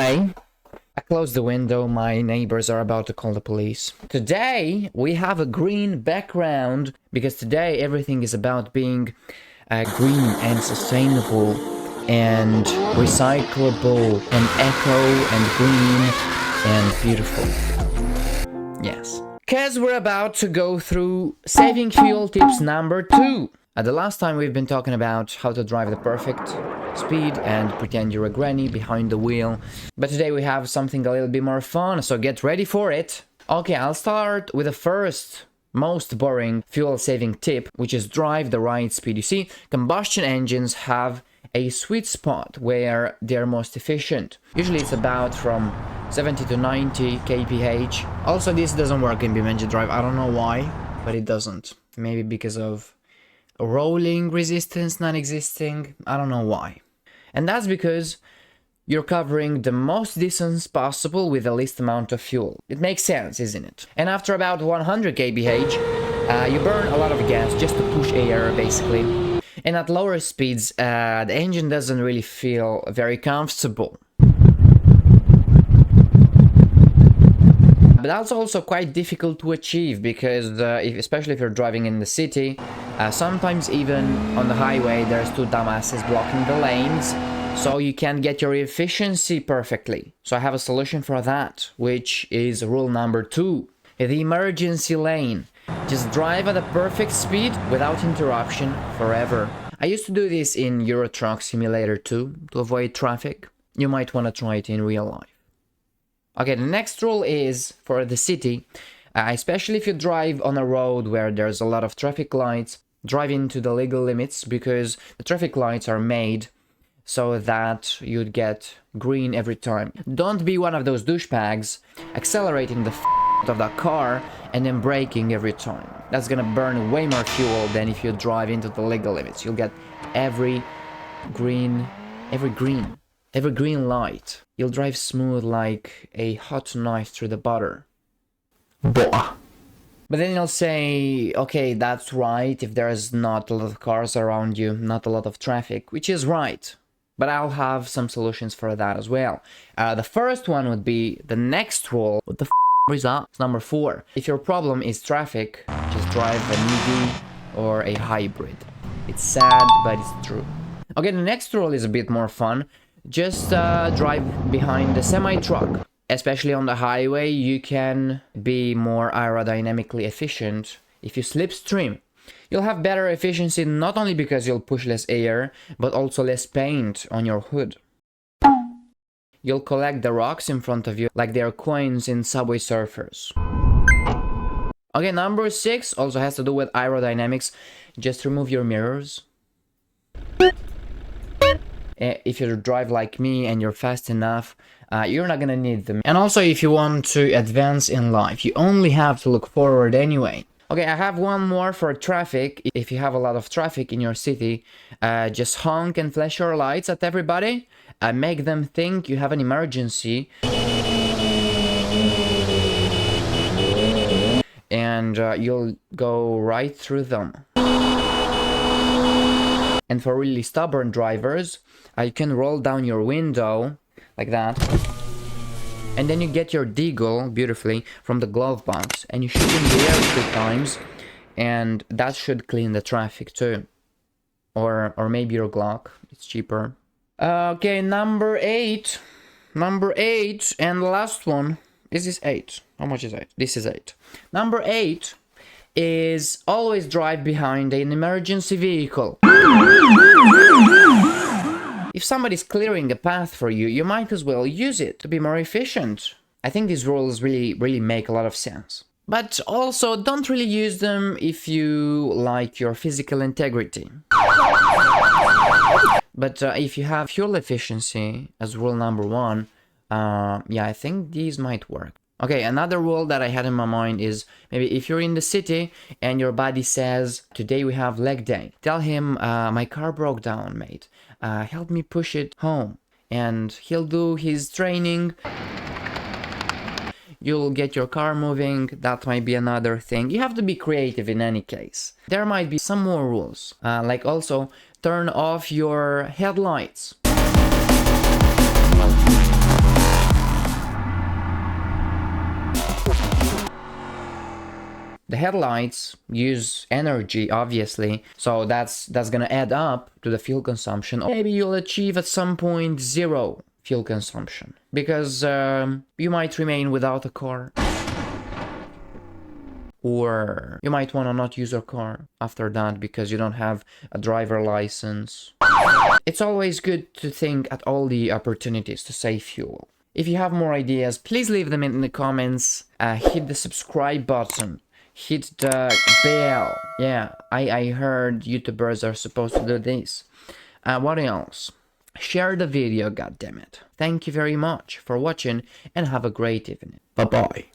Today, I closed the window, my neighbors are about to call the police. Today, we have a green background, because today everything is about being green and sustainable and recyclable and eco and green and beautiful. Yes. Because we're about to go through saving fuel tips number 2. The last time we've been talking about how to drive the perfect speed and pretend you're a granny behind the wheel. But today we have something a little bit more fun, so get ready for it. Okay, I'll start with the first most boring fuel saving tip, which is drive the right speed. You see, combustion engines have a sweet spot where they're most efficient. Usually it's about from 70 to 90 kph. Also, this doesn't work in BeamNG Drive. I don't know why, but it doesn't. Maybe because of rolling resistance non-existing. I don't know why. And that's because you're covering the most distance possible with the least amount of fuel. It makes sense, isn't it? And after about 100 kph, you burn a lot of gas just to push air, basically. And at lower speeds, the engine doesn't really feel very comfortable. But that's also quite difficult to achieve because, especially if you're driving in the city, sometimes even on the highway there's two dumbasses blocking the lanes, so you can't get your efficiency perfectly. So I have a solution for that, which is rule number 2, the emergency lane. Just drive at a perfect speed without interruption forever. I used to do this in Euro Truck Simulator 2 to avoid traffic. You might want to try it in real life. Okay, the next rule is for the city, especially if you drive on a road where there's a lot of traffic lights, drive into the legal limits, because the traffic lights are made so that you'd get green every time. Don't be one of those douchebags accelerating the of that car and then braking every time. That's gonna burn way more fuel than if you drive into the legal limits. You'll get every green light. You'll drive smooth like a hot knife through the butter. Boah. But then you'll say, okay, that's right, if there's not a lot of cars around you, not a lot of traffic, which is right. But I'll have some solutions for that as well. The first one would be the next rule. What the f is that? It's number 4. If your problem is traffic, just drive an EV or a hybrid. It's sad, but it's true. Okay, the next rule is a bit more fun. Just drive behind the semi-truck. Especially on the highway, you can be more aerodynamically efficient if you slipstream. You'll have better efficiency not only because you'll push less air, but also less paint on your hood. You'll collect the rocks in front of you like they're coins in Subway Surfers. Okay, number 6 also has to do with aerodynamics. Just remove your mirrors. If you drive like me and you're fast enough, you're not gonna need them. And also, if you want to advance in life, you only have to look forward anyway. Okay, I have one more for traffic. If you have a lot of traffic in your city, just honk and flash your lights at everybody. Make them think you have an emergency. And you'll go right through them. And for really stubborn drivers, you can roll down your window like that. And then you get your deagle beautifully from the glove box and you shoot in the air 3 times, and that should clean the traffic too. Or maybe your Glock, it's cheaper. Okay, number 8 and the last one. Is this 8? How much is 8? This is 8. Number 8 is always drive behind an emergency vehicle. If somebody's clearing a path for you, you might as well use it to be more efficient. I think these rules really make a lot of sense. But also, don't really use them if you like your physical integrity. But if you have fuel efficiency as rule number 1, yeah, I think these might work. Okay, another rule that I had in my mind is maybe if you're in the city and your buddy says, today we have leg day, tell him, my car broke down, mate. Help me push it home. And he'll do his training. You'll get your car moving. That might be another thing. You have to be creative in any case. There might be some more rules. Like also, turn off your headlights. headlights use energy, obviously, so that's gonna add up to the fuel consumption. Or maybe you'll achieve at some point 0 fuel consumption, because you might remain without a car. Or you might want to not use your car after that because you don't have a driver license. It's always good to think at all the opportunities to save fuel. If you have more ideas, please leave them in the comments. Hit the subscribe button. Hit the bell. Yeah, I heard YouTubers are supposed to do this. What else? Share the video, goddammit. Thank you very much for watching and have a great evening. Bye-bye.